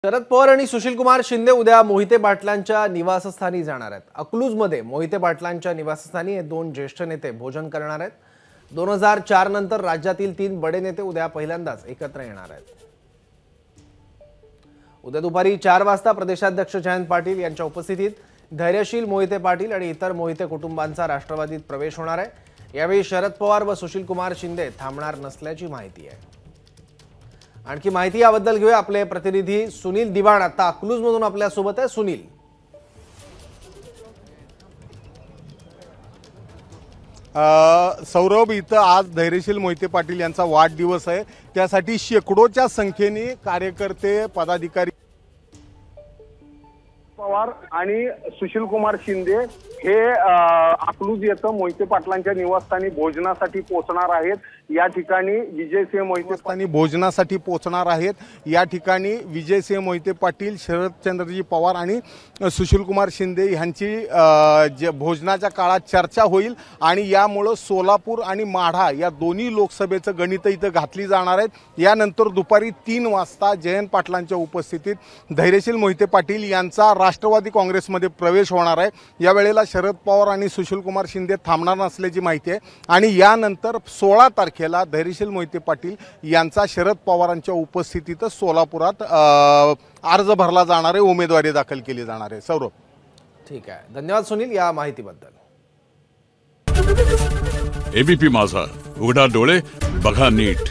शरद पवार आणि सुशील कुमार शिंदे उद्या मोहिते पाटलांच्या निवासस्थानी जाणार आहेत। अकलूजमध्ये मोहिते पाटलांच्या निवासस्थानी हे दोन ज्येष्ठ नेते भोजन करणार आहेत। 2004 नंतर राज्यातील 3 बडे नेते उद्या पहिल्यांदाच एकत्र येणार आहेत। उद्या दुपारी 4 वाजता प्रदेशाध्यक्ष जयंत पाटील यांच्या उपस्थितीत धैर्यशील मोहिते पाटील आणि इतर मोहिते कुटुंबांचा राष्ट्रवादीत प्रवेश होणार आहे। यावेळी शरद पवार व सुशील कुमार शिंदे थांबणार नसल्याची माहिती आहे। आणखी माहिती याबद्दल घेऊया, आपले प्रतिनिधी सुनील दिवाण आता अकलूजमधून आपल्या सोबत आहे। सुनील, सौरभ, इथं आज धैर्यशील मोहिते पाटील यांचा वाढदिवस आहे। त्यासाठी शेकडोच्या संख्येने कार्यकर्ते, पदाधिकारी पवार आणि सुशील कुमार शिंदे हे अकलूज येथे मोहिते पाटलांच्या निवासस्थानी भोजनासाठी पोहोचणार आहेत। या ठिकाणी विजयसिंह मोहिते भोजनासाठी पोहोचणार आहेत। या ठिकाणी विजयसिंह मोहिते पाटील, शरदचंद्रजी पवार आणि सुशील कुमार शिंदे यांची भोजनाच्या काळात चर्चा होईल आणि यामुळे सोलापूर आणि माढा या दोन्ही लोकसभेचं गणित इथं घातली जाणार आहेत। यानंतर दुपारी 3 वाजता जयंत पाटलांच्या उपस्थितीत धैर्यशील मोहिते पाटील यांचा राष्ट्रवादी काँग्रेसमध्ये प्रवेश होणार आहे। या वेळेला शरद पवार आणि सुशील कुमार शिंदे थांबणार नसल्याची माहिती आहे आणि यानंतर 16 तारखेला धैर्यशील मोहिते पाटील यांचा शरद पवारांच्या उपस्थितीत सोलापुरात अर्ज भरला जाणार आहे, उमेदवारी दाखल केली जाणार आहे। सौरभ, ठीक आहे, धन्यवाद सुनील या माहितीबद्दल। एबीपी माझा, उघडा डोळे बघा नीट।